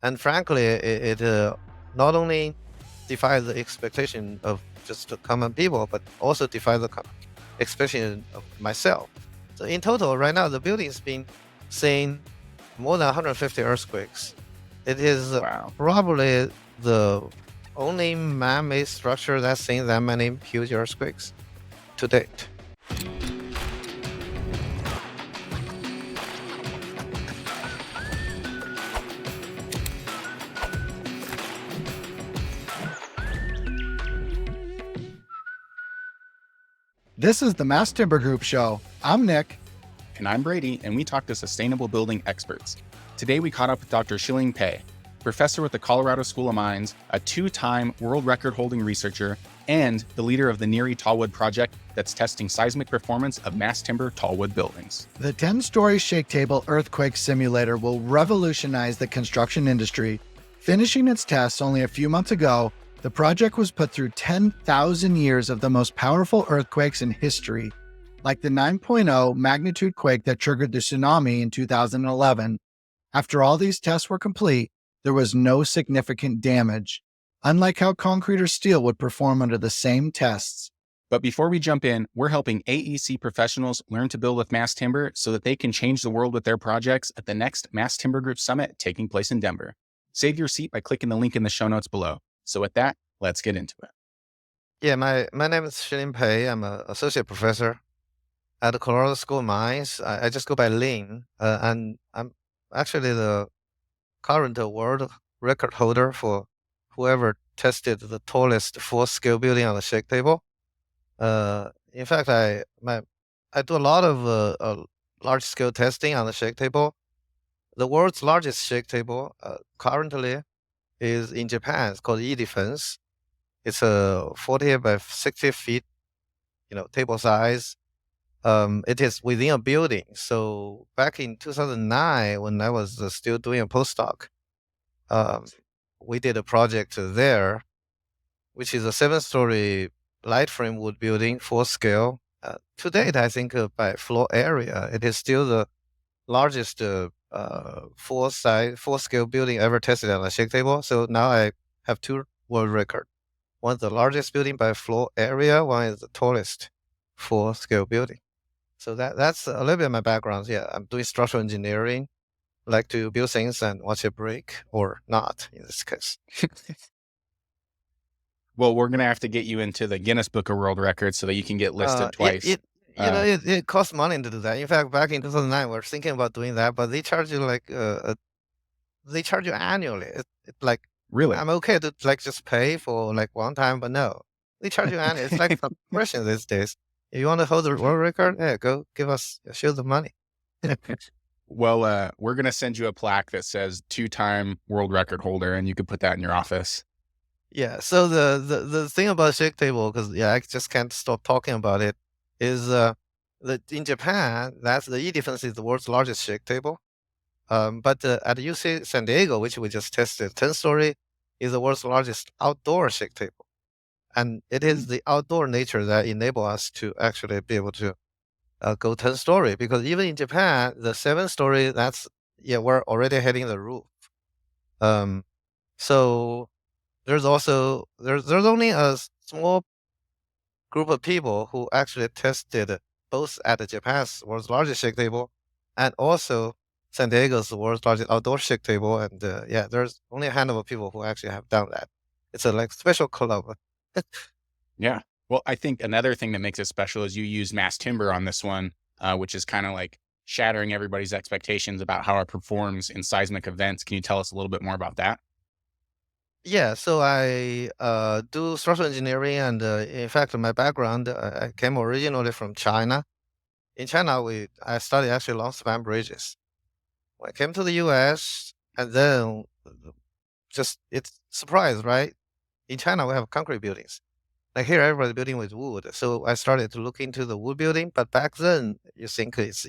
And frankly, it not only defies the expectation of just the common people, but also defies the expectation of myself. So in total, right now, the building has been seeing more than 150 earthquakes. It is Wow. probably the only man-made structure that's seen that many huge earthquakes to date. This is the Mass Timber Group Show. I'm Nick. And I'm Brady, and we talk to sustainable building experts. Today we caught up with Dr. Shiling Pei, professor with the Colorado School of Mines, a 2-time world record holding researcher, and the leader of the NHERI TallWood Project that's testing seismic performance of mass timber tallwood buildings. The 10-story shake table earthquake simulator will revolutionize the construction industry. Finishing its tests only a few months ago, the project was put through 10,000 years of the most powerful earthquakes in history, like the 9.0 magnitude quake that triggered the tsunami in 2011. After all these tests were complete, there was no significant damage, unlike how concrete or steel would perform under the same tests. But before we jump in, we're helping AEC professionals learn to build with mass timber so that they can change the world with their projects at the next Mass Timber Group Summit taking place in Denver. Save your seat by clicking the link in the show notes below. So with that, let's get into it. Yeah, my name is Shiling Pei. I'm an associate professor at the Colorado School of Mines. I just go by Lin, and I'm actually the current world record holder for whoever tested the tallest full-scale building on the shake table. In fact, I do a lot of large-scale testing on the shake table. The world's largest shake table currently is in Japan. It's called E-Defense. It's a 40 by 60 feet, table size. It is within a building. So back in 2009, when I was still doing a postdoc, um, we did a project there, which is a 7-story light frame wood building, full scale. To date, I think by floor area, it is still the largest full scale building ever tested on a shake table. So now I have two world record. One is the largest building by floor area. One is the tallest full scale building. So that's a little bit of my background. Yeah, I'm doing structural engineering. Like to build things and watch it break or not in this case. Well, we're going to have to get you into the Guinness Book of World Records so that you can get listed twice. It costs money to do that. In fact, back in 2009, we were thinking about doing that, but they charge you like they charge you annually. It's like Really? I'm okay to like just pay for like one time, but no, they charge you annually. It's like subscription these days. If you want to hold the world record, yeah, go show the money. Well, we're going to send you a plaque that says 2-time world record holder, and you could put that in your office. Yeah. So the thing about shake table, because I just can't stop talking about it, is that in Japan, that's the E-Defense is the world's largest shake table. But at UC San Diego, which we just tested, 10-story is the world's largest outdoor shake table, and it is the outdoor nature that enable us to actually be able to go 10-story. Because even in Japan, the 7-story, we're already hitting the roof. So there's only a small group of people who actually tested both at the Japan's world's largest shake table and also San Diego's world's largest outdoor shake table. And there's only a handful of people who actually have done that. It's a like special club. Yeah. Well, I think another thing that makes it special is you use mass timber on this one, which is kind of like shattering everybody's expectations about how it performs in seismic events. Can you tell us a little bit more about that? Yeah, so I do structural engineering, and in fact, my background I came originally from China. In China, I studied actually long span bridges. When I came to the U.S., and then it's surprise, right? In China, we have concrete buildings. Like here, everybody's building with wood. So I started to look into the wood building. But back then, you think it's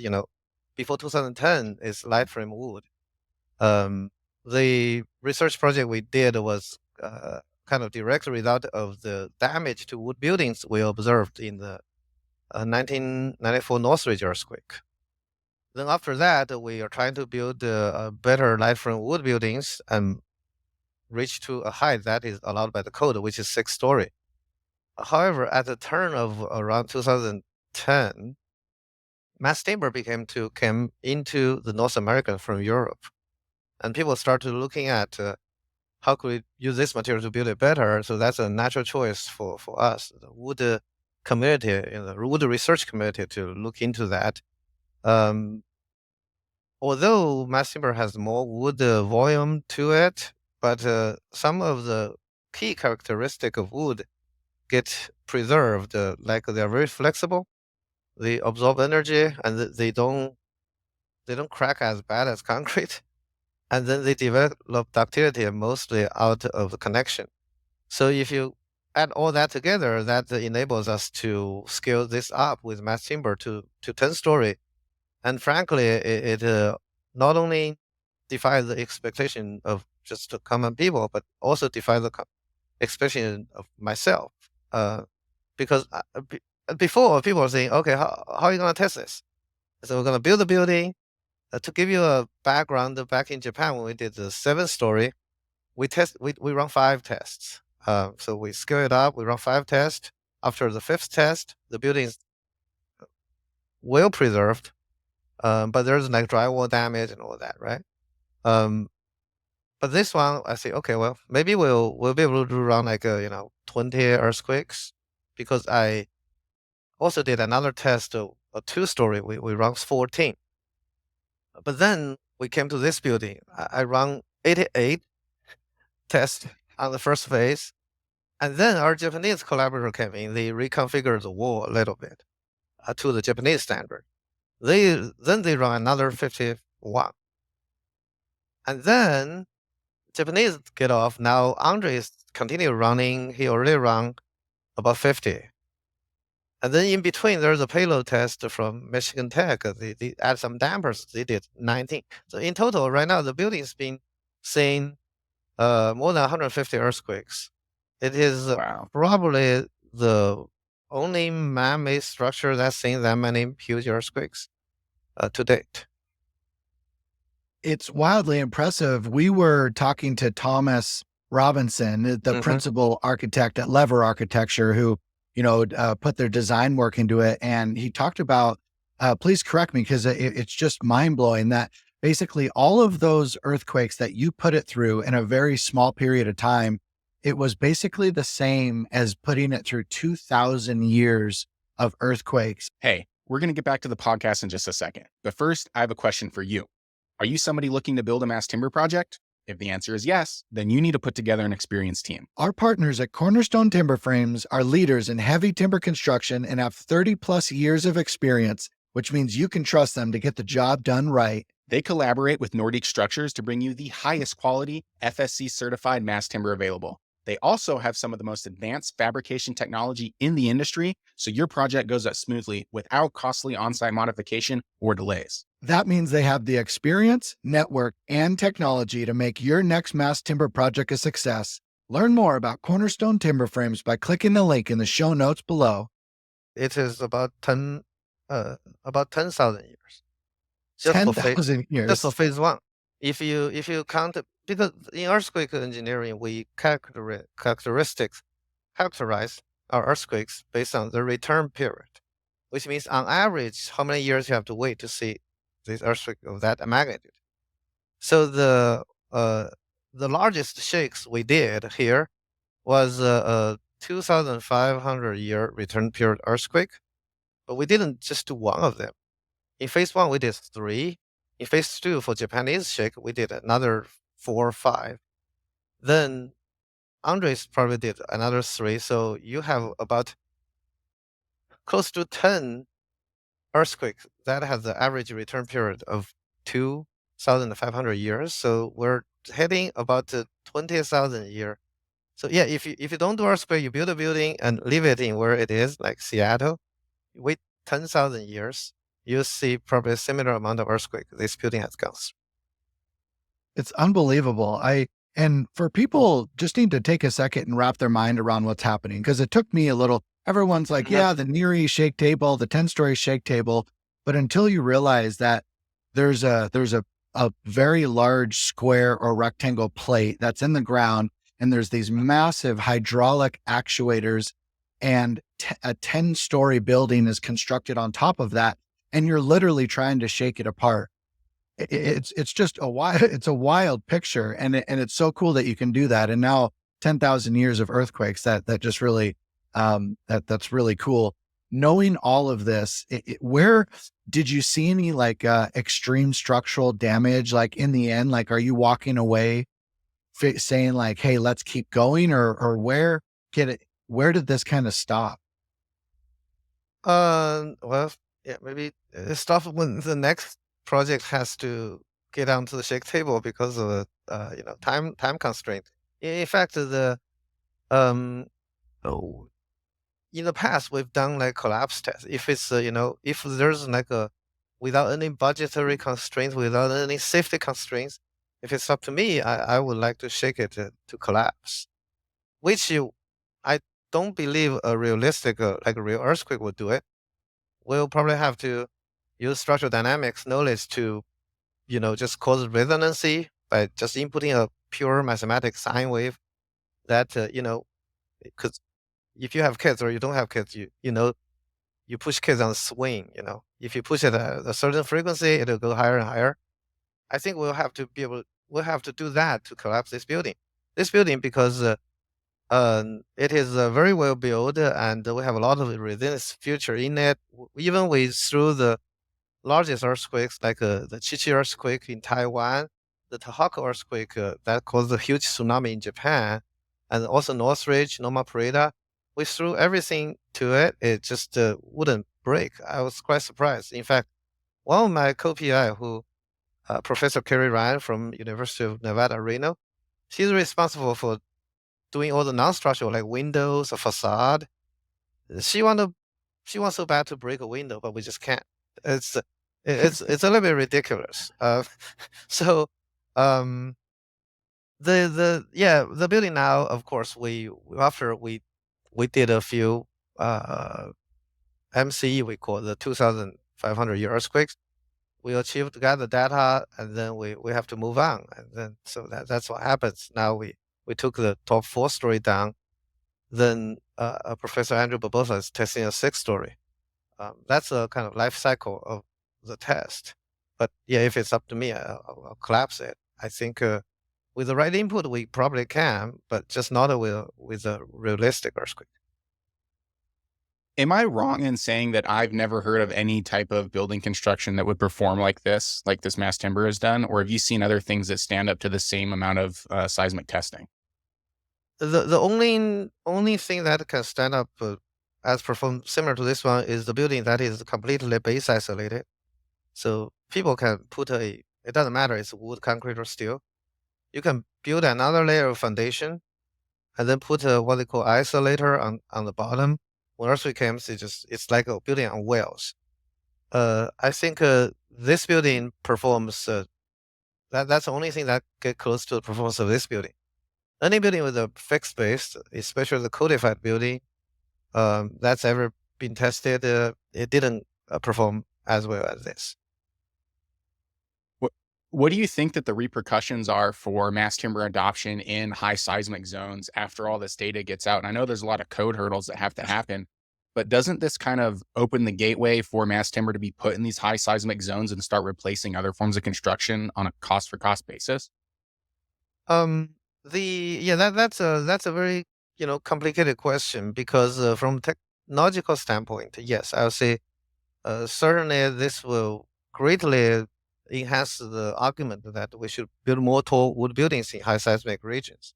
before 2010, it's light frame wood. Um, the research project we did was kind of direct result of the damage to wood buildings we observed in the 1994 Northridge earthquake. Then after that, we are trying to build better light from wood buildings and reach to a height that is allowed by the code, which is 6 story. However, at the turn of around 2010, mass timber came into the North America from Europe, and people started looking at how could we use this material to build it better. So that's a natural choice for us, the wood community, the wood research community, to look into that. Um, Although mass timber has more wood volume to it, but some of the key characteristic of wood get preserved, like they're very flexible, they absorb energy, and they don't crack as bad as concrete, and then they develop ductility mostly out of the connection. So if you add all that together, that enables us to scale this up with mass timber to 10 story. And frankly, it not only defies the expectation of just the common people, but also defies the expectation of myself. Because before, people were saying, okay, how are you going to test this? So we're going to build a building. To give you a background, back in Japan, when we did the 7 story, we run 5 tests. So we scale it up, we run 5 tests. After the 5th test, the building is well preserved, but there's like drywall damage and all that, right? Um, but this one, I say, okay, well, maybe we'll be able to run like 20 earthquakes, because I also did another test, a 2 story. We run 14, but then we came to this building. I run 88 tests on the first phase, and then our Japanese collaborator came in. They reconfigured the wall a little bit to the Japanese standard. They run another 51, and then Japanese get off. Now Andre is continue running. He already run about 50. And then in between, there's a payload test from Michigan Tech. They add some dampers. They did 19. So in total, right now, the building's been seeing more than 150 earthquakes. It is Wow. probably the only man-made structure that's seen that many huge earthquakes to date. It's wildly impressive. We were talking to Thomas Robinson, the Mhm. principal architect at Lever Architecture, who, put their design work into it. And he talked about, please correct me, because it's just mind blowing that basically all of those earthquakes that you put it through in a very small period of time, it was basically the same as putting it through 2,000 years of earthquakes. Hey, we're going to get back to the podcast in just a second. But first, I have a question for you. Are you somebody looking to build a mass timber project? If the answer is yes, then you need to put together an experienced team. Our partners at Cornerstone Timber Frames are leaders in heavy timber construction and have 30 plus years of experience, which means you can trust them to get the job done right. They collaborate with Nordic Structures to bring you the highest quality FSC certified mass timber available. They also have some of the most advanced fabrication technology in the industry, so your project goes up smoothly without costly on-site modification or delays. That means they have the experience, network, and technology to make your next mass timber project a success. Learn more about Cornerstone Timber Frames by clicking the link in the show notes below. It is about 10,000 years. Just for 10,000 years. Just for phase 1. If you count it, because in earthquake engineering, we characterize our earthquakes based on the return period, which means on average, how many years you have to wait to see this earthquake of that magnitude. So the largest shakes we did here was a 2,500 year return period earthquake, but we didn't just do one of them. In phase 1, we did 3. In phase 2, for Japanese shake, we did another 4 or 5. Then Andres probably did another 3. So you have about close to 10 earthquakes that has the average return period of 2,500 years. So we're heading about 20,000 a year. So yeah, if you don't do earthquake, you build a building and leave it in where it is, like Seattle, you wait 10,000 years, you'll see probably a similar amount of earthquake this building has gone through. It's unbelievable. And for people just need to take a second and wrap their mind around what's happening, because it took me a little. Everyone's like, Mhm. yeah, the NHERI shake table, the 10-story shake table. But until you realize that there's a very large square or rectangle plate that's in the ground, and there's these massive hydraulic actuators, and a 10-story building is constructed on top of that, and you're literally trying to shake it apart. It's just a wild it's a wild picture, and it's so cool that you can do that. And now 10,000 years of earthquakes, that just really that's really cool. Knowing all of this, where did you see any like extreme structural damage? Like in the end, like are you walking away saying like, "Hey, let's keep going," or where did this kind of stop? Well, yeah, maybe stop when the next project has to get onto the shake table because of time constraint. In fact, the um oh, in the past we've done like collapse tests. If it's if there's like a without any budgetary constraints, without any safety constraints, if it's up to me, I would like to shake it to collapse, which I don't believe a realistic like a real earthquake would do it. We'll probably have to use structural dynamics knowledge to, just cause resonancy by just inputting a pure mathematical sine wave that, because if you have kids or you don't have kids, you push kids on a swing. If you push it at a certain frequency, it'll go higher and higher. I think we'll have to do that to collapse this building. This building, because it is very well built, and we have a lot of resilience future in it. Even with through the largest earthquakes, like the Chichi earthquake in Taiwan, the Tohoku earthquake that caused a huge tsunami in Japan, and also Northridge, Loma Prieta, we threw everything to it. It just wouldn't break. I was quite surprised. In fact, one of my co-PI, who Professor Kerry Ryan from University of Nevada, Reno, she's responsible for doing all the non-structural like windows, a facade. She want to, she wants so bad to break a window, but we just can't. It's it's a little bit ridiculous. So um, the building now, of course, after we did a few uh, MCE, we call the 2,500 year earthquakes. We achieved got the data, and then we have to move on, and then so that's what happens. Now we took the top 4 story down. Then Professor Andrew Barbosa is testing a 6 story. That's a kind of life cycle of the test. But yeah, if it's up to me, I'll collapse it. I think with the right input, we probably can, but just not with a realistic earthquake. Am I wrong in saying that I've never heard of any type of building construction that would perform like this mass timber has done? Or have you seen other things that stand up to the same amount of seismic testing? The only thing that can stand up as performed similar to this one is the building that is completely base isolated. So people can put it doesn't matter, it's wood, concrete, or steel. You can build another layer of foundation and then put what they call isolator on the bottom. When earthquake comes, it's like a building on wheels. I think this building performs. That's the only thing that get close to the performance of this building. Any building with a fixed base, especially the codified building, that's ever been tested, it didn't perform as well as this. What what do you think that the repercussions are for mass timber adoption in high seismic zones after all this data gets out? And I know there's a lot of code hurdles that have to happen, but doesn't this kind of open the gateway for mass timber to be put in these high seismic zones and start replacing other forms of construction on a cost for cost basis? Um, that's a very complicated question because from technological standpoint, yes, I would say certainly this will greatly enhance the argument that we should build more tall wood buildings in high seismic regions.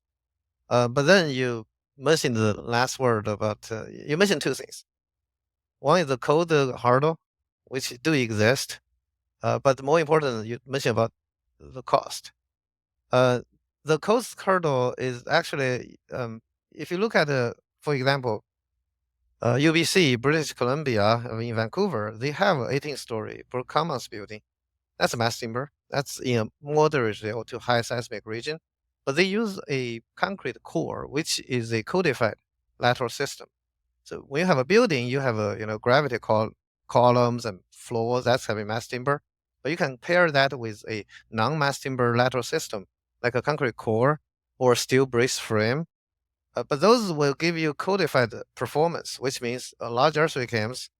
But then you mentioned the last word about you mentioned 2 things. One is the code hurdle, which do exist, but more important, you mentioned about the cost. Uh, the cost hurdle is actually, if you look at, for example, UBC, British Columbia, in Vancouver, they have an 18-story Brook Commons building. That's a mass timber. That's in a moderately or to high seismic region, but they use a concrete core, which is a codified lateral system. So when you have a building, you have a gravity columns and floors. That's heavy mass timber. But you can pair that with a non-mass timber lateral system, like a concrete core or steel brace frame. But those will give you codified performance, which means a large earthquake comes,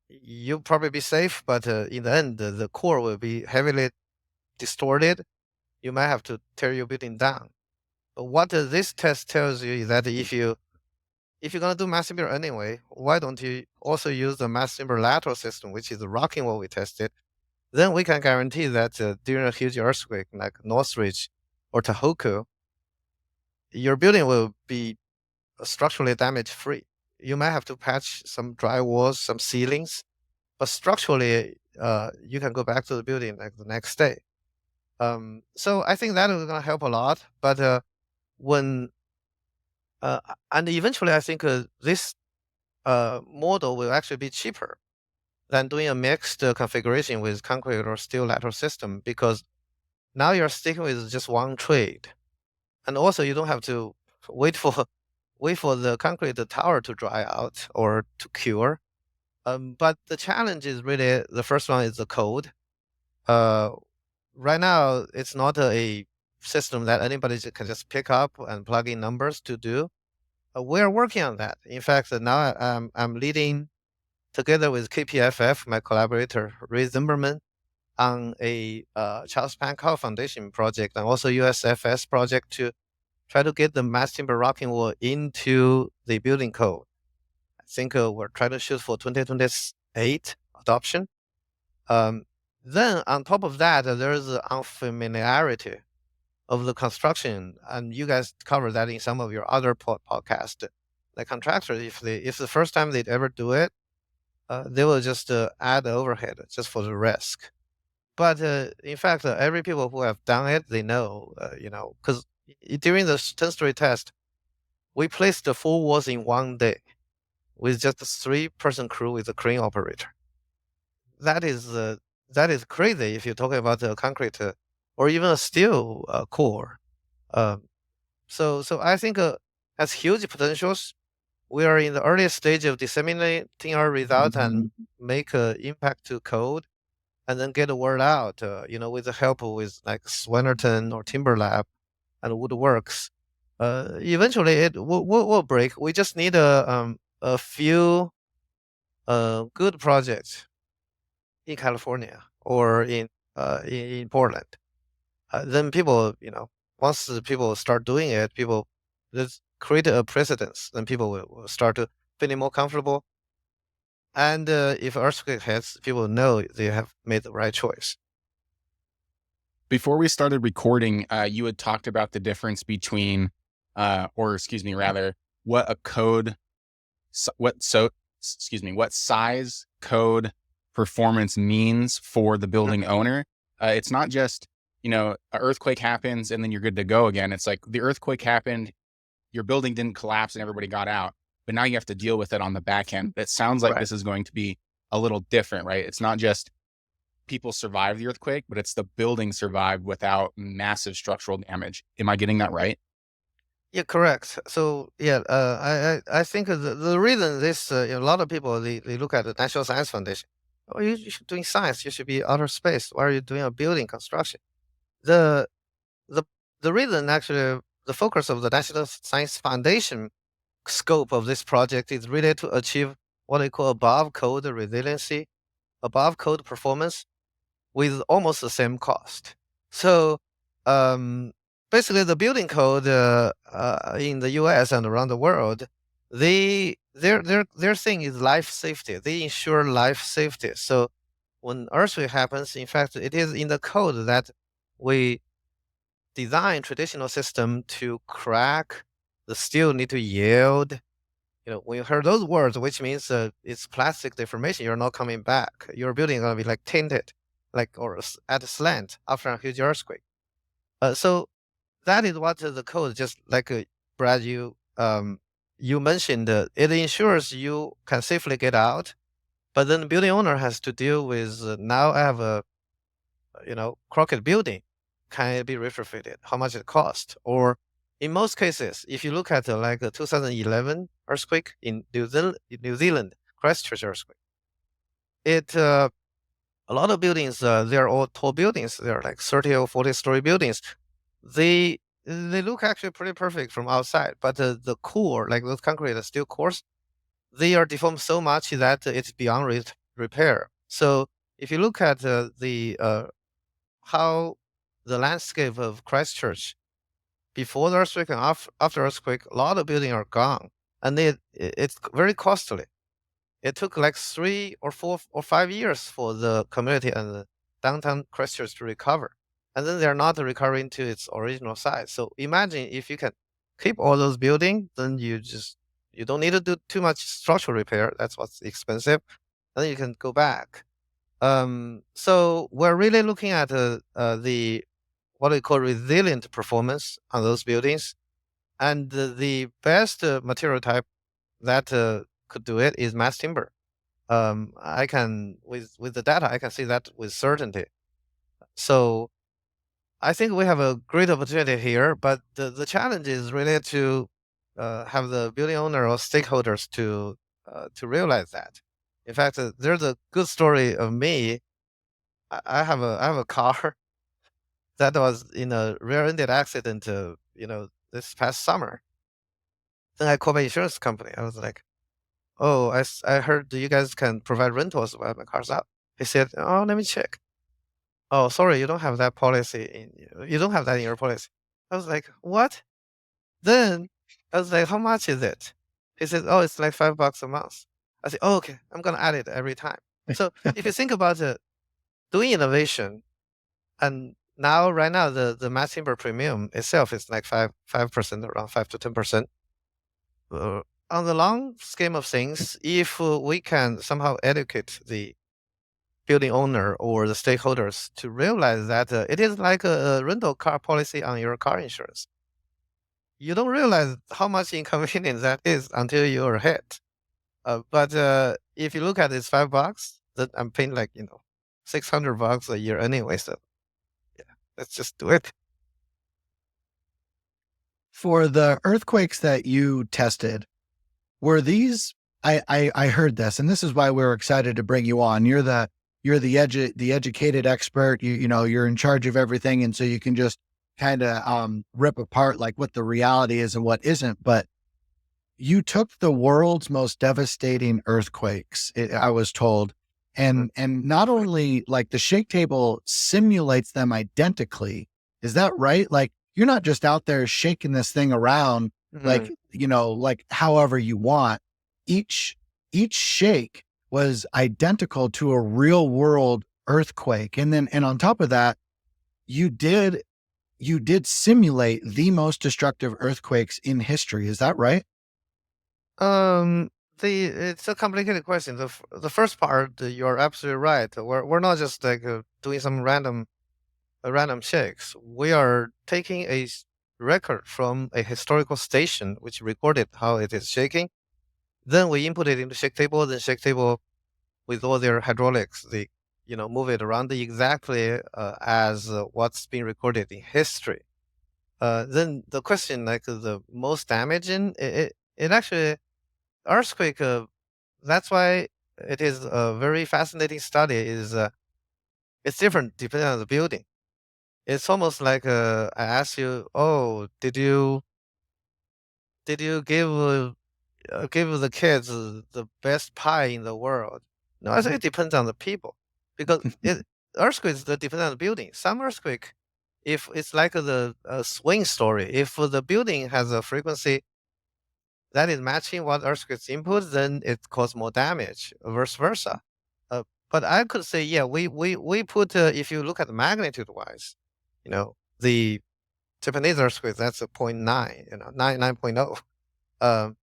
you'll probably be safe, but in the end, the core will be heavily distorted. You might have to tear your building down. But what this test tells you is that if you're gonna do mass timber anyway, why don't you also use the mass timber lateral system, which is the rocking wall we tested? Then we can guarantee that during a huge earthquake like Northridge or Tohoku, your building will be structurally damage free. You might have to patch some dry walls, some ceilings, but structurally, you can go back to the building like the next day. So I think that is going to help a lot. But when and eventually, I think this model will actually be cheaper than doing a mixed configuration with concrete or steel lateral system, because now you're sticking with just one trade, and also you don't have to wait for wait for the concrete tower to dry out or to cure. But the challenge is really the first one is the code. Uh, right now, it's not a system that anybody can just pick up and plug in numbers to do. We're working on that. In fact, now I'm leading together with KPFF, my collaborator Ray Zimmerman, on a Charles Pankau Foundation project and also USFS project to try to get the mass timber rocking wall into the building code. I think we're trying to shoot for 2028 adoption. Um, then on top of that, there's the unfamiliarity of the construction, and you guys cover that in some of your other podcasts. The contractors, if the first time they'd ever do it, they will just add the overhead just for the risk. But in fact, every people who have done it, they know, because during the 10-story test, we placed the 4 walls in one day with just a 3-person crew with a crane operator. That is crazy if you're talking about a concrete or even a steel core. Um, so I think has huge potentials. We are in the earliest stage of disseminating our results and make impact to code, and then get the word out. With the help with like Swenerton or Timberlab and Woodworks. Eventually, it will break. We just need a few good projects in California or in Portland. Then people, once the people start doing it, people let's create a precedence. Then people will start to feeling more comfortable. And if earthquake hits, people know they have made the right choice. Before we started recording, you had talked about the difference between, rather, what a code, what size code performance means for the building owner. It's not just, an earthquake happens and then you're good to go again. It's like the earthquake happened, your building didn't collapse and everybody got out, but now you have to deal with it on the back end. It sounds like this is going to be a little different, right? It's not just people survived the earthquake, but it's the building survived without massive structural damage. Am I getting that right? Yeah, correct. So yeah, I think the reason this a lot of people they look at the National Science Foundation. Oh, you should doing science. You should be outer space. Why are you doing a building construction? The the the reason actually the focus of the National Science Foundation scope of this project is really to achieve what they call above code resiliency, above code performance with almost the same cost. So um, basically, the building code in the U.S. and around the world, their thing is life safety. They ensure life safety. So when earthquake happens, in fact, it is in the code that we design traditional system to crack. The steel need to yield. When you heard those words, which means it's plastic deformation, you're not coming back. Your building is gonna be like tinted, like or at a slant after a huge earthquake. So that is what the code, just like Brad, you mentioned, it ensures you can safely get out, but then the building owner has to deal with now I have a crooked building. Can it be retrofitted? How much it cost? Or in most cases, if you look at like the 2011 earthquake in New Zealand, Christchurch earthquake, it A lot of buildings, they're all tall buildings. They're like 30 or 40-story buildings. They look actually pretty perfect from outside, but the core, like those concrete, the steel cores, they are deformed so much that it's beyond repair. So if you look at the how the landscape of Christchurch before the earthquake and after earthquake, a lot of buildings are gone, and it's very costly. It took like 3 or 4 or 5 years for the community and the downtown Christchurch to recover, and then they're not recovering to its original size. So imagine if you can keep all those buildings, then you don't need to do too much structural repair. That's what's expensive. And then you can go back. So we're really looking at the what we call resilient performance on those buildings, and the best material type that could do it is mass timber. I can with the data, I can see that with certainty. So I think we have a great opportunity here, but the challenge is really to have the building owner or stakeholders to realize that. In fact, there's a good story of me. I have a car that was in a rear-ended accident, this past summer. Then I called my insurance company. I was like, "Oh, I heard that you guys can provide rentals while my car's out." He said, "Oh, let me check." "Oh, sorry, you don't have that policy you don't have that in your policy." I was like, "What?" Then I was like, "How much is it?" He said, "Oh, it's like $5 a month." I said, "Oh, okay, I'm gonna add it every time." So if you think about doing innovation, and right now, the mass timber premium itself is like 5%, around 5 to 10%. Uh, on the long scheme of things, if we can somehow educate the building owner or the stakeholders to realize that it is like a rental car policy on your car insurance. You don't realize how much inconvenience that is until you're hit. But if you look at this $5, then I'm paying like $600 a year anyway. So yeah, let's just do it. For the earthquakes that you tested, were these I heard this, and this is why we're excited to bring you on. The educated expert. You're in charge of everything, and so you can just kind of rip apart like what the reality is and what isn't. But you took the world's most devastating earthquakes, I was told, Mhm. and not only like the shake table simulates them identically. Is that right? Like you're not just out there shaking this thing around like, Mhm. like however you want. Each each shake was identical to a real world earthquake. And on top of that, you did you did simulate the most destructive earthquakes in history. Is that right? Um, it's a complicated question. The first part, you're absolutely right. We're not just like doing some random shakes. We are taking record from a historical station which recorded how it is shaking. Then we input it into shake table. Then shake table with all their hydraulics, they move it around exactly as what's been recorded in history. Then the question, like the most damaging, it actually earthquake. That's why it is a very fascinating study. Is It's different depending on the building. It's almost like I ask you, oh, did you give the kids the best pie in the world? No, I say it depends on the people because earthquakes that depend on the building. Some earthquake, if it's like the swing story, if the building has a frequency that is matching what earthquake's input, then it causes more damage, vice versa. But I could say, yeah, we put if you look at the magnitude wise, the Japanese earthquake that's a point 0.9, 9.0. Um,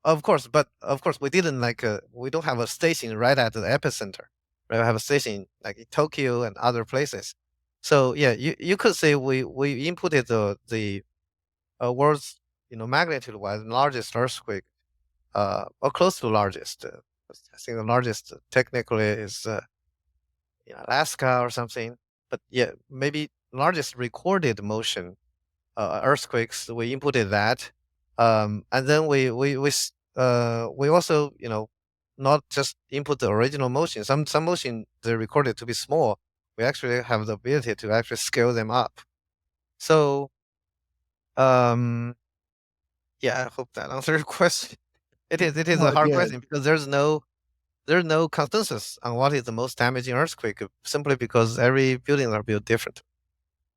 of course, but of course we didn't we don't have a station right at the epicenter. Right? We have a station like in Tokyo and other places. So yeah, you could say we inputted the world's magnitude wise largest earthquake or close to largest. I think the largest technically is Alaska or something. But yeah, maybe largest recorded motion earthquakes. We inputted that, and then we also not just input the original motion. Some motion they recorded to be small. We actually have the ability to actually scale them up. So um, yeah, I hope that answers your question. It is a No, hard yeah, question because there's no consensus on what is the most damaging earthquake, simply because every buildings are built different.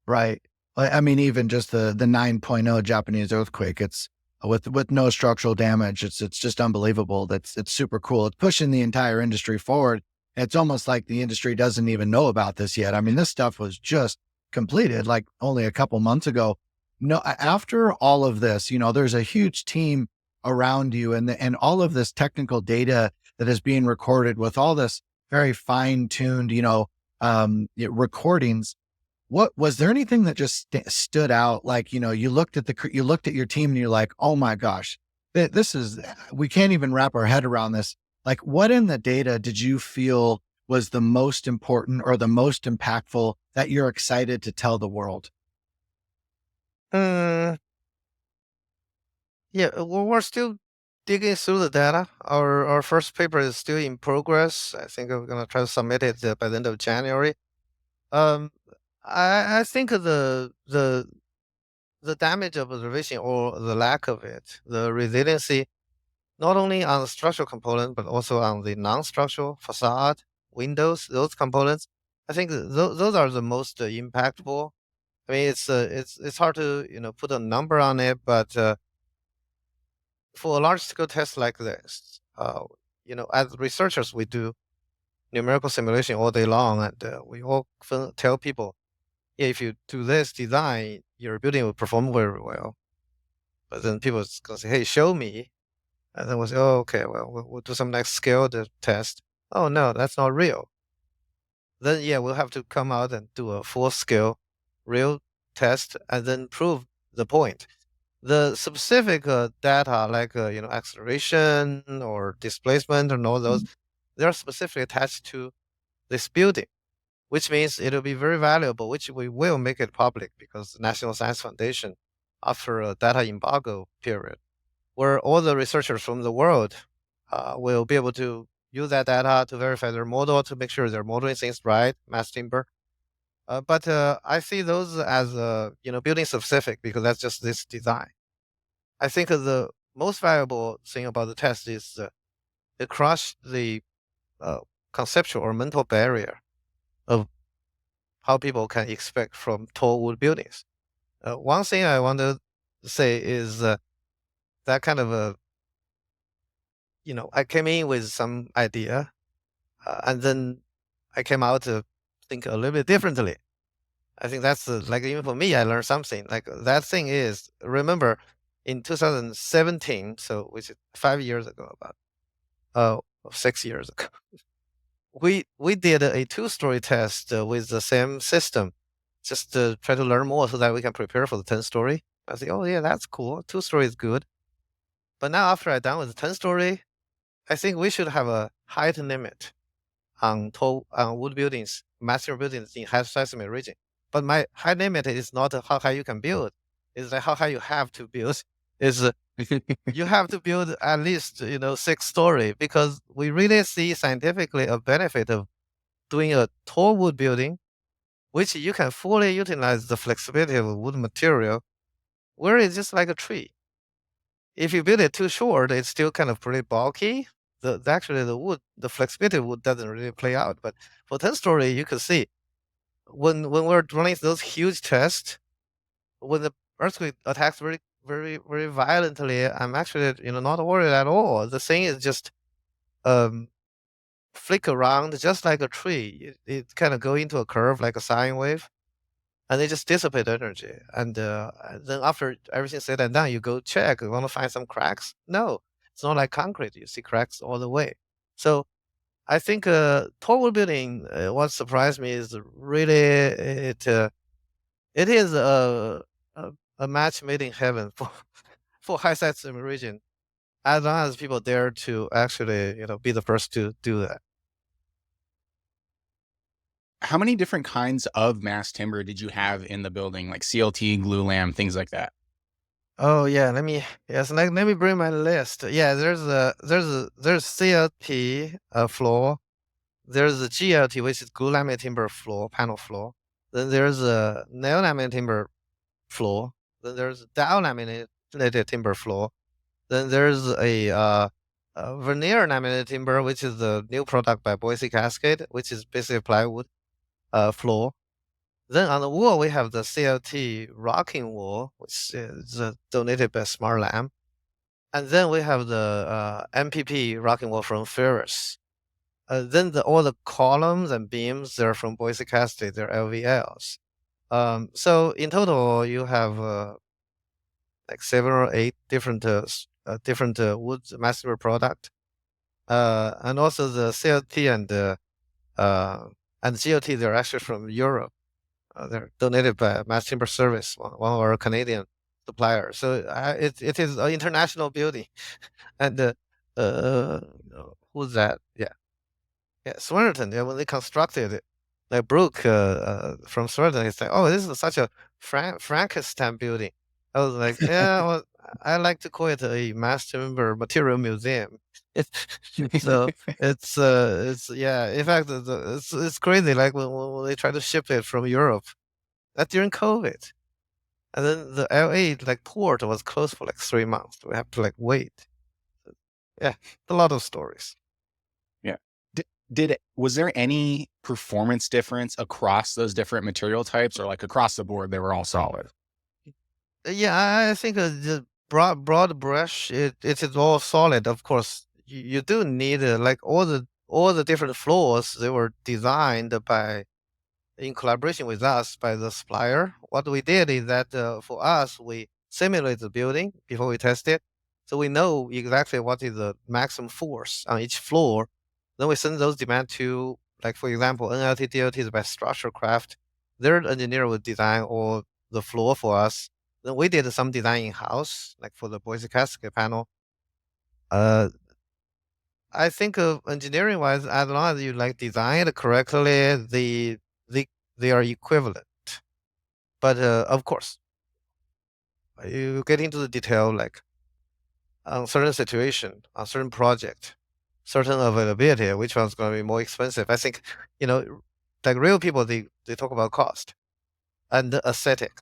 right. I mean, even just the 9.0 Japanese earthquake, it's with no structural damage. It's just unbelievable. It's super cool. It's pushing the entire industry forward. It's almost like the industry doesn't even know about this yet. I mean, this stuff was just completed like only a couple months ago. No, after all of this, there's a huge team around you, and all of this technical data that is being recorded with all this very fine tuned, recordings. What was there anything that just stood out? Like, you looked at you looked at your team and you're like, oh my gosh, this is, we can't even wrap our head around this. Like, what in the data did you feel was the most important or the most impactful that you're excited to tell the world? Mm, yeah, we're still digging through the data. Our first paper is still in progress. I think we're gonna try to submit it by the end of January. Um, I think the damage of observation or the lack of it, the resiliency, not only on the structural component but also on the non-structural facade, windows, those components. I think those are the most impactful. I mean, it's hard to put a number on it, but for a large scale test like this, as researchers, we do numerical simulation all day long, and we often tell people, yeah, if you do this design, your building will perform very well. But then people is gonna say, hey, show me. And then we'll say, oh, okay, well, we'll do some next scale test. Oh, no, that's not real. Then, yeah, we'll have to come out and do a full scale real test and then prove the point. The specific data, like acceleration or displacement and all those, they are specifically attached to this building, which means it'll be very valuable, which we will make it public because the National Science Foundation, after a data embargo period, where all the researchers from the world will be able to use that data to verify their model to make sure they're modeling things right, mass timber. But I see those as building specific because that's just this design. I think the most valuable thing about the test is it crushed the uh, conceptual or mental barrier of how people can expect from tall wood buildings. One thing I want to say is that kind of a, I came in with some idea, and then I came out to think a little bit differently. I think that's like even for me, I learned something. Like that thing is, remember, in 2017, so which is 5 years ago, about 6 years ago, we did a two-story test with the same system, just to try to learn more so that we can prepare for the 10-story. I think, oh yeah, that's cool. Two-story is good. But now after I'm done with the 10-story, I think we should have a height limit on wood buildings, massive buildings in high seismic region. But my height limit is not how high you can build. It's like how high you have to build. Is you have to build at least 6-story because we really see scientifically a benefit of doing a tall wood building, which you can fully utilize the flexibility of wood material, where it's just like a tree. If you build it too short, it's still kind of pretty bulky. Actually the wood, the flexibility of wood doesn't really play out. But for 10-story, you can see when we're running those huge tests, when the earthquake attacks very, very, very violently, I'm actually not worried at all. The thing is just um, flick around just like a tree. It kind of go into a curve like a sine wave, and they just dissipate energy. And then after everything's said and done, you go check. You want to find some cracks? No, it's not like concrete. You see cracks all the way. So I think tall wood building. What surprised me is really it is a match made in heaven for for high seismic region. As long as people dare to actually be the first to do that. How many different kinds of mass timber did you have in the building, like CLT, glue lam, things like that? Oh yeah, let me bring my list. Yeah, there's CLT floor. There's a GLT, which is glue laminated timber floor, panel floor. Then there's a nail laminated timber floor. Then there's a dow laminated timber floor. Then there's a veneer laminated timber, which is the new product by Boise Cascade, which is basically plywood floor. Then on the wall, we have the CLT rocking wall, which is donated by Smart Lamb. And then we have the MPP rocking wall from Ferris. Then all the columns and beams, they're from Boise Cascade, they're LVLs. So in total, you have like 7 or 8 different wood mass timber product. And also the CLT and GLT, they're actually from Europe. They're donated by Mass Timber Service, one of our Canadian suppliers. So it is an international building. And uh, who's that? Yeah, Swearengen. Yeah, when they constructed it, like Brooke from Swearengen, he's like, "Oh, this is such a Frankenstein building." I was like, "Yeah, well, I like to call it a mass timber material museum." It's so it's yeah. In fact, it's crazy. Like when they try to ship it from Europe, that during COVID, and then the LA like port was closed for like 3 months. We have to like wait. Yeah, a lot of stories. Yeah. Was there any performance difference across those different material types, or like across the board, they were all solid? Yeah, I think the broad brush, it is all solid. Of course, you do need like all the different floors. They were designed by in collaboration with us by the supplier. What we did is that for us, we simulate the building before we test it, so we know exactly what is the maximum force on each floor. Then we send those demand to, like for example, NLT DOT is by Structure Craft. Their engineer would design all the floor for us. Then we did some design in house, like for the Boise Cascade panel. Uh, I think engineering wise, as long as you like design it correctly, they they are equivalent. But of course, you get into the detail, like on certain situation, on certain project, certain availability, which one's going to be more expensive. I think, you know, like real people, they talk about cost and the aesthetic.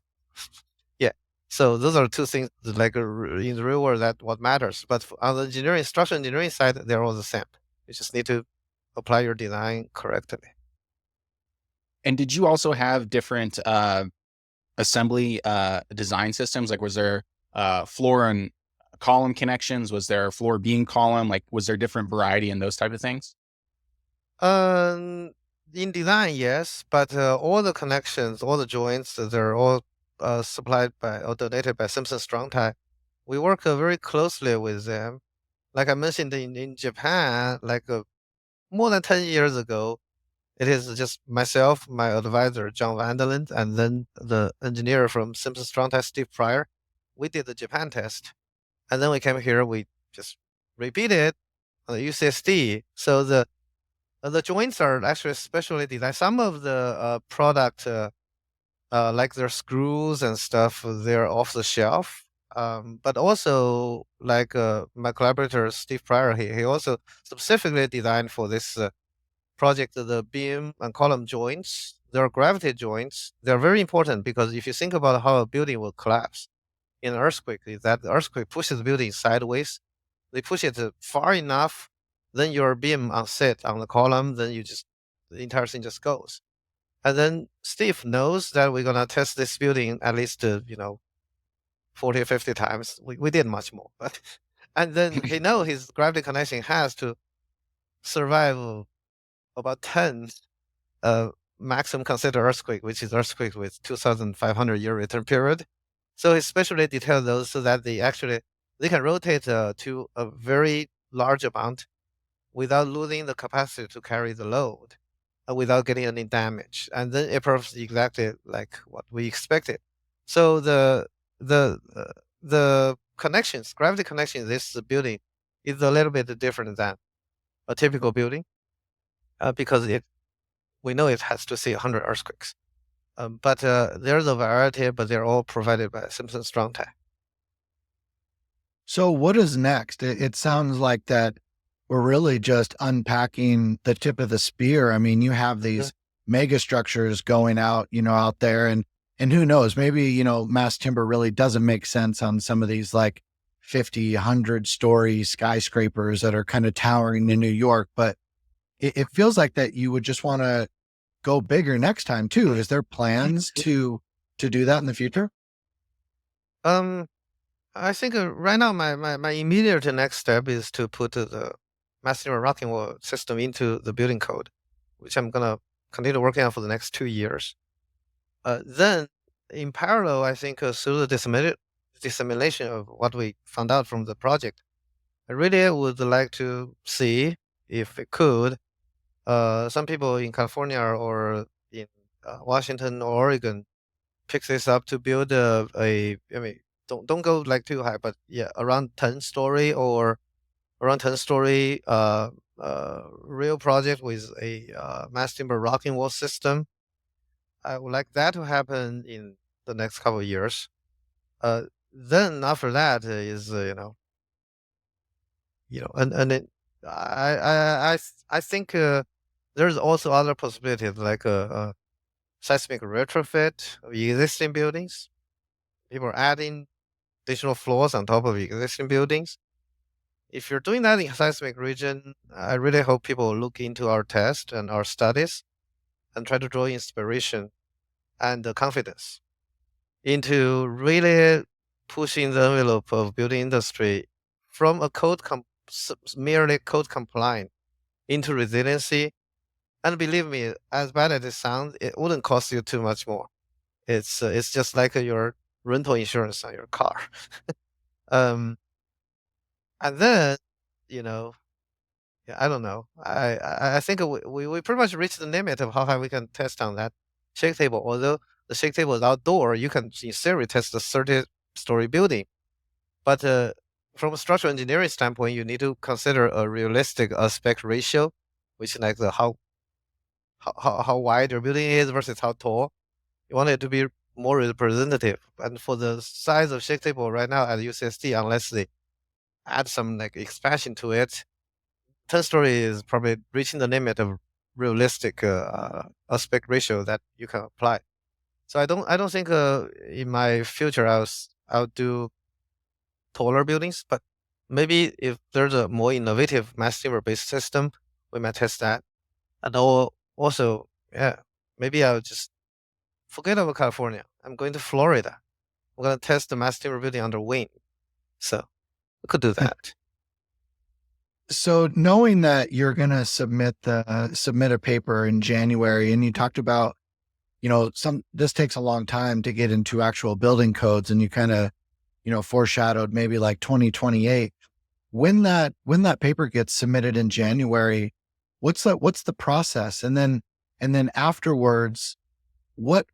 Yeah. So those are two things that, like in the real world, that what matters. But on the engineering, structural engineering side, they're all the same. You just need to apply your design correctly. And did you also have different assembly design systems? Like, was there floor and column connections? Was there floor beam column? Like, was there different variety in those type of things? Um, in design, yes, but all the connections, all the joints, they're all supplied by or donated by Simpson Strong Tie. We work very closely with them. Like I mentioned in Japan, like more than 10 years ago, it is just myself, my advisor, John Vanderland, and then the engineer from Simpson Strong Tie, Steve Pryor. We did the Japan test. And then we came here, we just repeated on the UCSD. So the joints are actually specially designed. Some of the product, like their screws and stuff, they're off the shelf. But also, like my collaborator Steve Pryor, he also specifically designed for this project the beam and column joints. They're gravity joints. They're very important because if you think about how a building will collapse in an earthquake, is that the earthquake pushes the building sideways. They push it far enough, then your beam on set on the column, then the entire thing just goes. And then Steve knows that we're gonna test this building at least 40 or 50 times. We did much more, but and then he know his gravity connection has to survive about 10 uh, maximum considered earthquake, which is earthquake with 2,500 year return period. So he specially detailed those so that they can rotate to a very large amount without losing the capacity to carry the load, without getting any damage. And then it performs exactly like what we expected. So the uh, the connections, gravity connection in this building is a little bit different than a typical building because we know it has to see 100 earthquakes. But there's a variety, but they're all provided by Simpson Strong Tie. So what is next? It sounds like that we're really just unpacking the tip of the spear. I mean, you have Yeah. these mega structures going out, out there, and who knows, maybe, mass timber really doesn't make sense on some of these like 50, 100-story skyscrapers that are kind of towering in New York, but it feels like that you would just want to go bigger next time too. Is there plans to do that in the future? Um, I think right now my immediate next step is to put the massive rocking wall system into the building code, which I'm gonna continue working on for the next 2 years. Then, in parallel, I think through the dissemination of what we found out from the project, I really would like to see if it could. Some people in California or in Washington or Oregon pick this up to build I mean, don't go like too high, but yeah, around 10-story or around 10-story real project with a mass timber rocking wall system. I would like that to happen in the next couple of years. Then after that is and then I think there's also other possibilities like seismic retrofit of existing buildings. People are adding additional floors on top of existing buildings. If you're doing that in seismic region, I really hope people look into our test and our studies and try to draw inspiration and confidence into really pushing the envelope of building industry from a merely code compliant into resiliency. And believe me, as bad as it sounds, it wouldn't cost you too much more. It's just like your rental insurance on your car. Um, and then, you know, yeah, I don't know. I think we pretty much reached the limit of how high we can test on that shake table. Although the shake table is outdoor, you can in theory test a 30-story building. But from a structural engineering standpoint, you need to consider a realistic aspect ratio, which is like the how wide your building is versus how tall. You want it to be more representative. And for the size of shake table right now at UCSD, unless they add some like expansion to it, 10-story is probably reaching the limit of realistic aspect ratio that you can apply. So I don't think in my future I'll do taller buildings, but maybe if there's a more innovative mass timber based system, we might test that. And also, yeah, maybe I'll just forget about California. I'm going to Florida. I'm gonna test the mass timber building under wind. So we could do that. So knowing that you're going to submit a paper in January, and you talked about, this takes a long time to get into actual building codes, and you kind of, foreshadowed maybe like 2028. When that paper gets submitted in January, what's the process? And then afterwards, what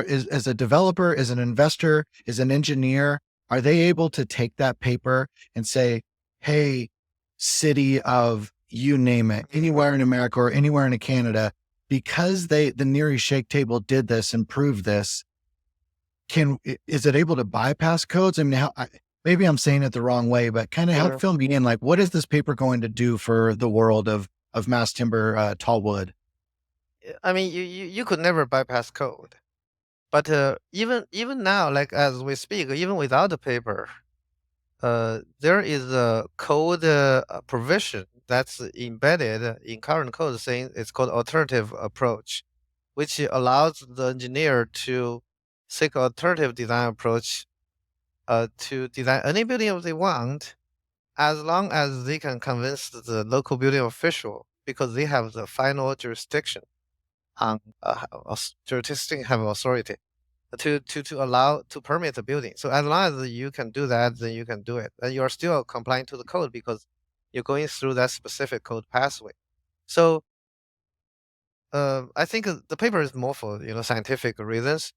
is as a developer, as an investor, as an engineer, are they able to take that paper and say, hey, city of you name it, anywhere in America or anywhere in Canada, because the NHERI shake table did this and proved this, is it able to bypass codes? I mean, maybe I'm saying it the wrong way, but kind of help Sure. fill me in. Like, what is this paper going to do for the world of mass timber, tall wood? I mean, you could never bypass code. But even now, like as we speak, even without the paper, there is a code provision that's embedded in current code saying it's called alternative approach, which allows the engineer to seek alternative design approach to design any building they want, as long as they can convince the local building official because they have the final jurisdiction on jurisdiction have authority to allow to permit the building. So as long as you can do that, then you can do it, and you are still complying to the code because you're going through that specific code pathway. So I think the paper is more for scientific reasons.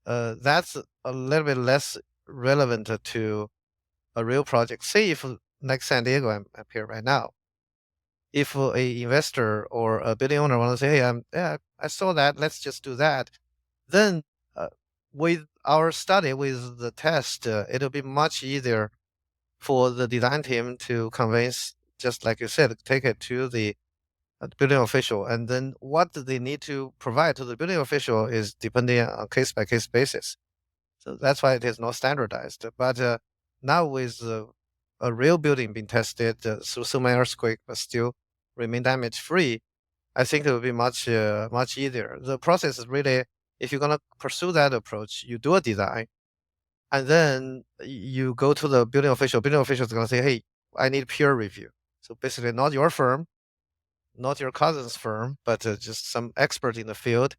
That's a little bit less relevant to a real project. Say if like San Diego, I'm up here right now. If a investor or a building owner want to say, "Hey, yeah, I saw that. Let's just do that," then with our study, with the test, it'll be much easier for the design team to convince, just like you said, take it to the building official, and then what do they need to provide to the building official is depending on case by case basis. So that's why it is not standardized. But now with a real building being tested through so many earthquake, but still remain damage free, I think it will be much easier. The process is really, if you're gonna pursue that approach, you do a design, and then you go to the building official. Building official is gonna say, "Hey, I need peer review." So basically, not your firm, not your cousin's firm, but just some expert in the field.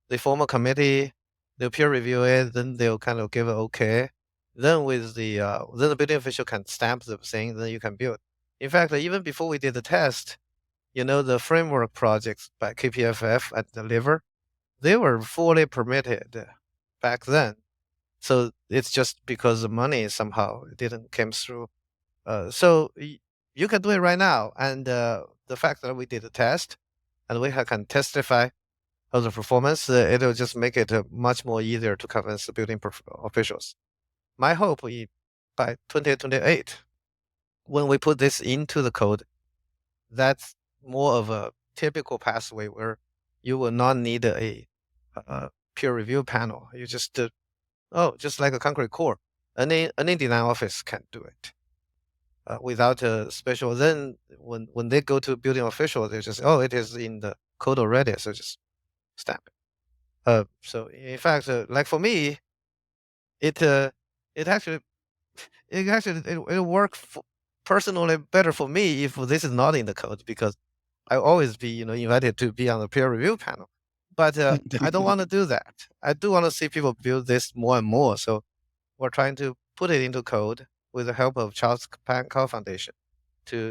They form a committee, they'll peer review it, then they'll kind of give it okay. Then with then the building official can stamp the thing, then you can build. In fact, even before we did the test, the framework projects by KPFF at the liver, they were fully permitted back then. So it's just because the money somehow didn't came through. You can do it right now, and the fact that we did a test and we can testify of the performance, it'll just make it much more easier to convince the building officials. My hope by 2028, when we put this into the code, that's more of a typical pathway where you will not need a peer review panel. You just, just like a concrete core, any design office can do it without a special. Then when they go to building official, they just, it is in the code already, so just stamp it. So in fact, like for me, it uh, it actually it'll work personally better for me if this is not in the code, because I always be invited to be on the peer review panel. But I don't want to do that. I do want to see people build this more and more. So we're trying to put it into code with the help of Charles Pankau Foundation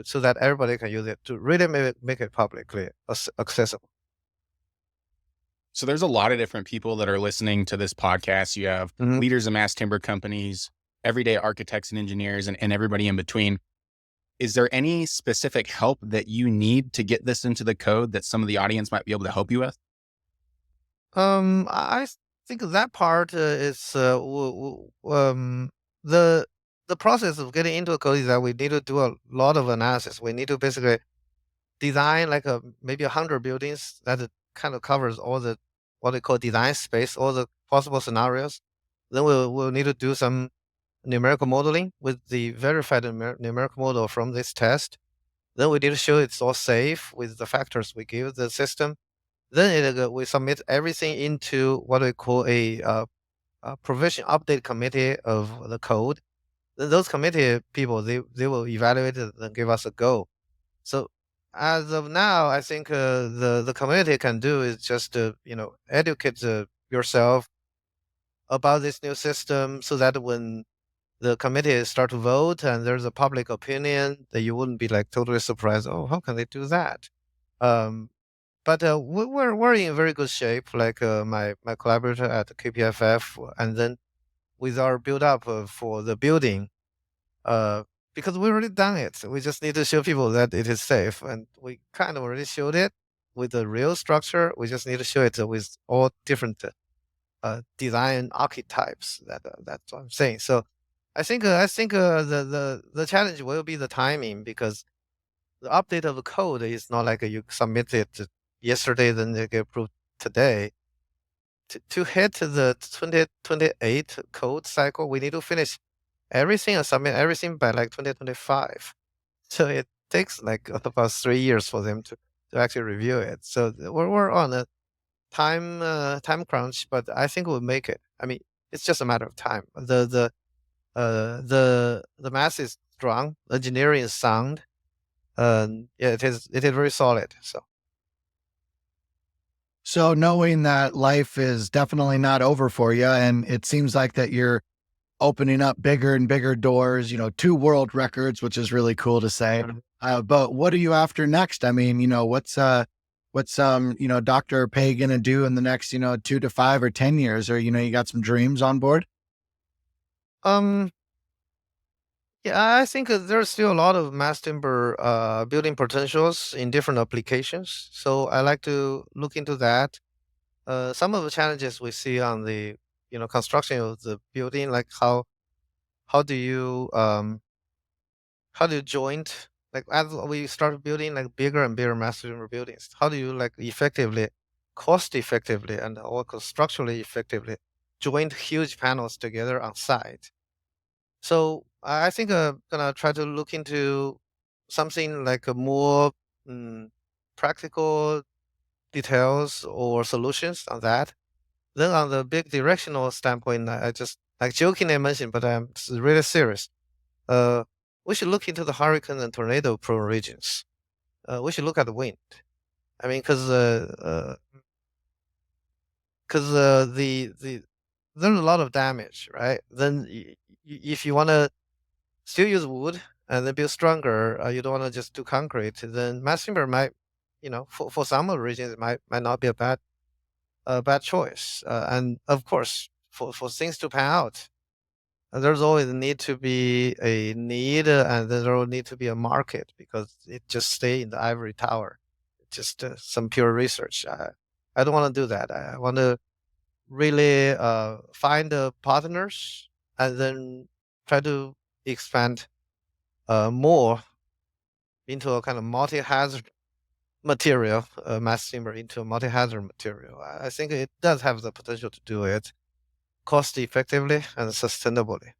so that everybody can use it to really make it publicly accessible. So there's a lot of different people that are listening to this podcast. You have Mhm. leaders of mass timber companies, everyday architects and engineers, and everybody in between. Is there any specific help that you need to get this into the code that some of the audience might be able to help you with? I think that part is the process of getting into a code is that we need to do a lot of analysis. We need to basically design like maybe 100 buildings that it kind of covers all the what we call design space, all the possible scenarios. Then we'll need to do some numerical modeling with the verified numerical model from this test. Then we need to show it's all safe with the factors we give the system. Then we submit everything into what we call a provision update committee of the code. Then those committee people, they will evaluate it and give us a go. So as of now, I think the community can do is just educate yourself about this new system, so that when the committee start to vote and there's a public opinion, that you wouldn't be like totally surprised. Oh, how can they do that? Um, but we're in very good shape. Like my collaborator at KPFF, and then with our build up for the building, uh, because we already done it. We just need to show people that it is safe, and we kind of already showed it with the real structure. We just need to show it with all different design archetypes. That's what I'm saying. So I think the challenge will be the timing, because the update of the code is not like you submit it yesterday, then they get approved today. To hit the 2028 code cycle, we need to finish everything and submit everything by like 2025. So it takes like about 3 years for them to actually review it. So we're on a time crunch, but I think we'll make it. I mean, it's just a matter of time. The math is strong, engineering is sound, yeah, it is very solid. So knowing that life is definitely not over for you, and it seems like that you're opening up bigger and bigger doors, 2 world records, which is really cool to say. Mhm. But what are you after next? I mean, what's Dr. Pei gonna do in the next, 2 to 5 or 10 years? Or, you got some dreams on board? Um, yeah, I think there's still a lot of mass timber building potentials in different applications. So I like to look into that. Some of the challenges we see on the construction of the building, like how do you how do you joint, like as we start building like bigger and bigger mass timber buildings, how do you like effectively, cost effectively, and also structurally effectively joint huge panels together on site? So I think gonna try to look into something like a more mm, practical details or solutions on that. Then on the big directional standpoint, I just like jokingly mentioned, but I'm really serious. Uh, we should look into the hurricane and tornado prone regions. We should look at the wind. I mean, the there's a lot of damage, right? Then if you want to still use wood and then build stronger, you don't want to just do concrete. Then mass timber might, for some of the regions, it might not be a bad choice. And of course, for things to pan out, there's always need to be a need, and then there will need to be a market because it just stay in the ivory tower. Just some pure research. I don't want to do that. I want to really find partners and then try to expand more into a kind of multi-hazard material, mass timber into a multi-hazard material. I think it does have the potential to do it cost effectively and sustainably.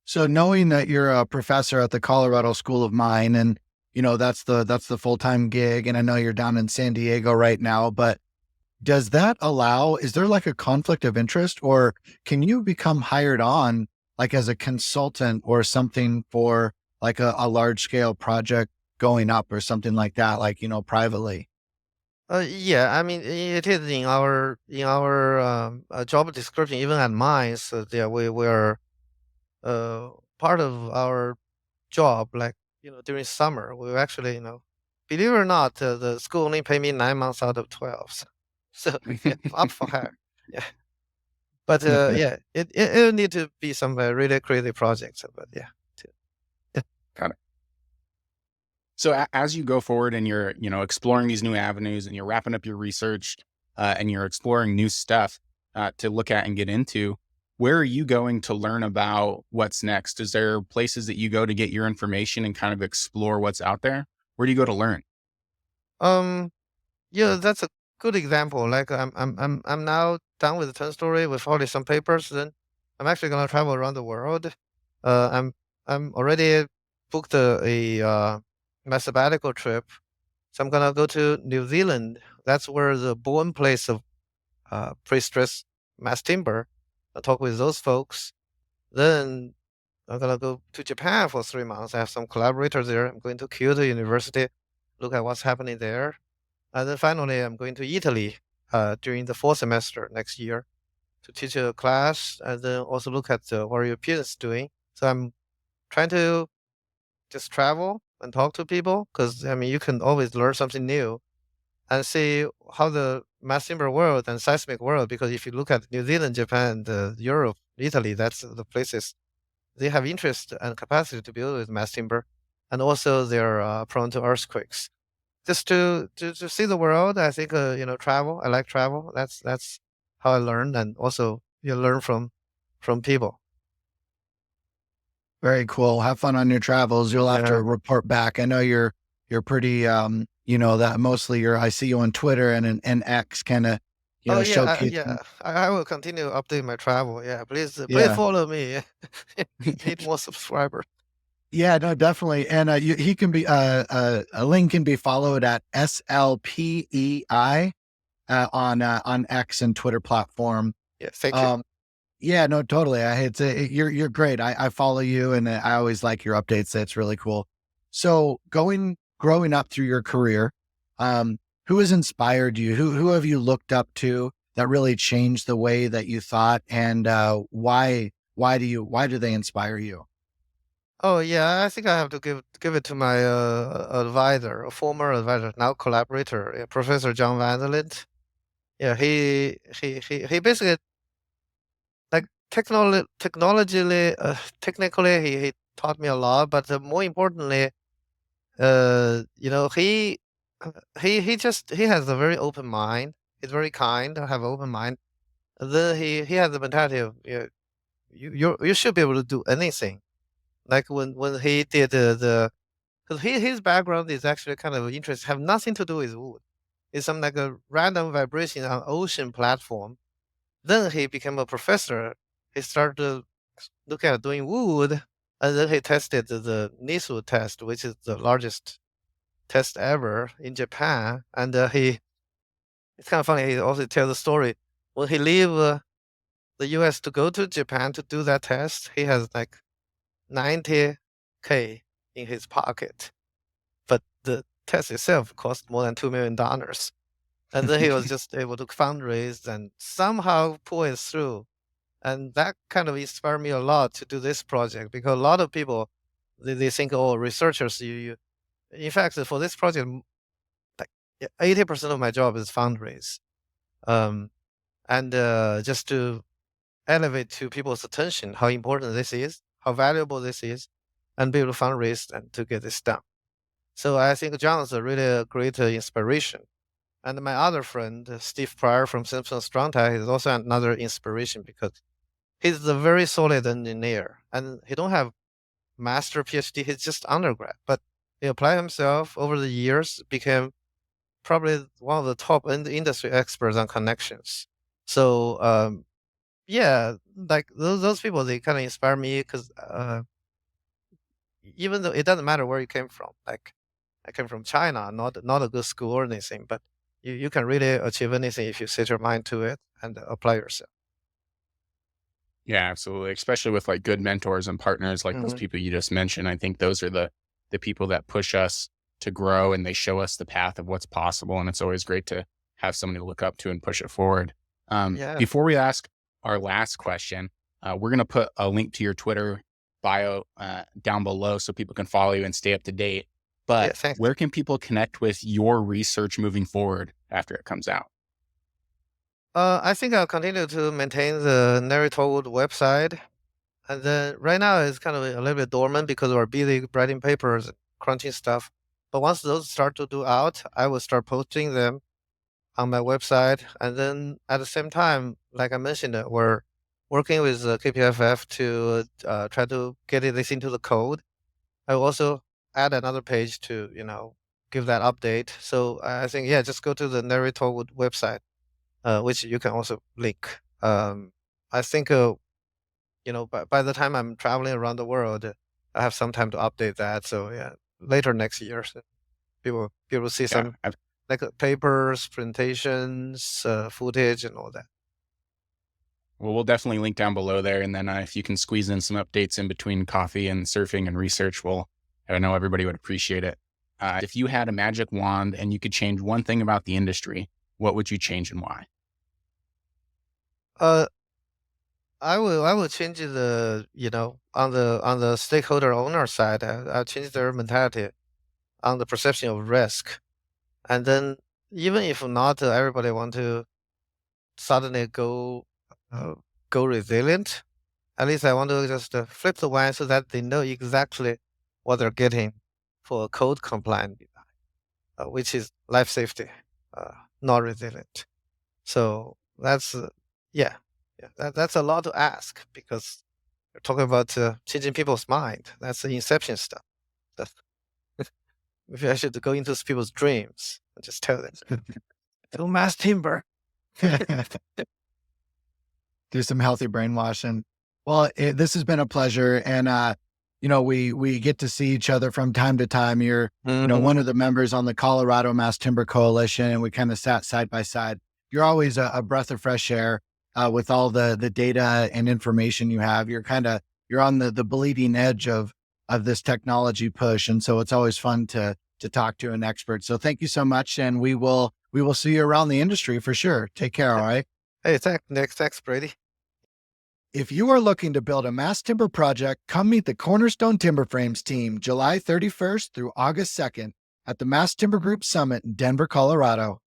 So knowing that you're a professor at the Colorado School of Mine, and that's the full time gig, and I know you're down in San Diego right now, but does that allow? Is there like a conflict of interest, or can you become hired on like as a consultant or something for like a large scale project going up or something like that, like privately? Yeah, I mean it is in our job description, even at mine. So yeah, we're uh, part of our job, like during summer, we actually believe it or not, the school only pay me 9 months out of 12. So yeah, up for hire. Yeah, but yeah, it'll need to be some really crazy projects. But yeah, to- yeah. Got it. So as you go forward and you're, exploring these new avenues and you're wrapping up your research and you're exploring new stuff to look at and get into, where are you going to learn about what's next? Is there places that you go to get your information and kind of explore what's out there? Where do you go to learn? Um, yeah, that's a good example. Like I'm now done with the 10 story with already some papers. Then I'm actually gonna travel around the world. I'm already booked my sabbatical trip. So I'm gonna go to New Zealand. That's where the born place of pre-stressed mass timber. I'll talk with those folks. Then I'm gonna go to Japan for 3 months. I have some collaborators there. I'm going to Kyoto University, look at what's happening there. And then finally, I'm going to Italy during the fall semester next year to teach a class and then also look at what Europeans doing. So I'm trying to just travel and talk to people because I mean you can always learn something new and see how the mass timber world and seismic world. Because if you look at New Zealand, Japan, Europe, Italy, that's the places they have interest and capacity to build with mass timber, and also they're prone to earthquakes. Just to see the world, I think travel. I like travel. That's how I learn, and also you learn from people. Very cool. Have fun on your travels. You'll have to Yeah. report back. I know you're pretty that mostly you're I see you on Twitter and X kind of, Oh showcasing. yeah. I will continue to update my travel. Yeah, please Yeah. follow me. Need more subscribers. Yeah, no, definitely. And he can be a link can be followed at SLPEI on X and Twitter platform. Yeah, thank you. Um yeah, no, totally. You're great. I follow you and I always like your updates. That's really cool. So growing up through your career, who has inspired you? Who have you looked up to that really changed the way that you thought, and why do they inspire you? Oh yeah, I think I have to give it to my advisor, a former advisor, now collaborator, Professor John Van der Linde. Yeah, he basically like technically he taught me a lot, but more importantly, he has a very open mind. He's very kind, have an open mind. And then he has the mentality of you should be able to do anything. Like when he did because his background is actually kind of interesting, have nothing to do with wood. It's some like a random vibration on ocean platform. Then he became a professor. He started to look at doing wood, and then he tested the NISU test, which is the largest test ever in Japan. And it's kind of funny. He also tells the story when he leave the U.S. to go to Japan to do that test. He has like 90K in his pocket, but the test itself cost more than $2 million. And then he was just able to fundraise and somehow pull it through. And that kind of inspired me a lot to do this project because a lot of people they think, oh, researchers, in fact, for this project, like 80% of my job is fundraise. And just to elevate to people's attention how important this is, how valuable this is, and be able to fundraise and to get this done. So I think John is a really great inspiration. And my other friend, Steve Pryor from Simpson Strong Tie, is also another inspiration because he's a very solid engineer and he don't have master PhD, he's just undergrad. But he applied himself over the years, became probably one of the top industry experts on connections. So yeah, like those people, they kind of inspire me because even though it doesn't matter where you came from, like I came from China, not a good school or anything, but you can really achieve anything if you set your mind to it and apply yourself. Yeah, absolutely. Especially with like good mentors and partners like those Hmm. people you just mentioned. I think those are the people that push us to grow and they show us the path of what's possible. And it's always great to have somebody to look up to and push it forward. Yeah, Before we ask our last question, we're going to put a link to your Twitter bio down below so people can follow you and stay up to date. yeah, But thanks. where can people connect with your research moving forward after it comes out? I think I'll continue to maintain the NHERI TallWood website. And then right now it's kind of a little bit dormant because we're busy writing papers, crunching stuff. But once those start to do out, I will start posting them on my website. And then at the same time, like I mentioned, we're working with KPFF to try to get this into the code. I will also add another page to, give that update. So I think, yeah, just go to the NHERI TallWood website, which you can also link. I think by the time I'm traveling around the world, I have some time to update that. So yeah, later next year, so people see Yeah, some like papers, presentations, footage, and all that. well, we'll definitely link down below there. And then if you can squeeze in some updates in between coffee and surfing and research, I know everybody would appreciate it. If you had a magic wand and you could change one thing about the industry, what would you change and why? Uh, I will change on the stakeholder owner side. I'll change their mentality on the perception of risk, and then even if not everybody want to suddenly uh, go resilient. At least I want to just flip the wine so that they know exactly what they're getting for a code compliant design, which is life safety, not resilient. So that's yeah, yeah. That's a lot to ask because we're talking about changing people's mind. That's the inception stuff. That's, maybe I should go into people's dreams and just tell them, do mass timber. Do some healthy brainwashing. Well, this has been a pleasure, and we get to see each other from time to time. You're Hmm. one of the members on the Colorado Mass Timber Coalition, and we kind of sat side by side. You're always a breath of fresh air with all the data and information you have. You're on the bleeding edge of this technology push, and so it's always fun to talk to an expert. So thank you so much, and we will see you around the industry for sure. Take care. All right. Hey, thanks, Brady. If you are looking to build a mass timber project, come meet the Cornerstone Timber Frames team July 31st through August 2nd at the Mass Timber Group Summit in Denver, Colorado.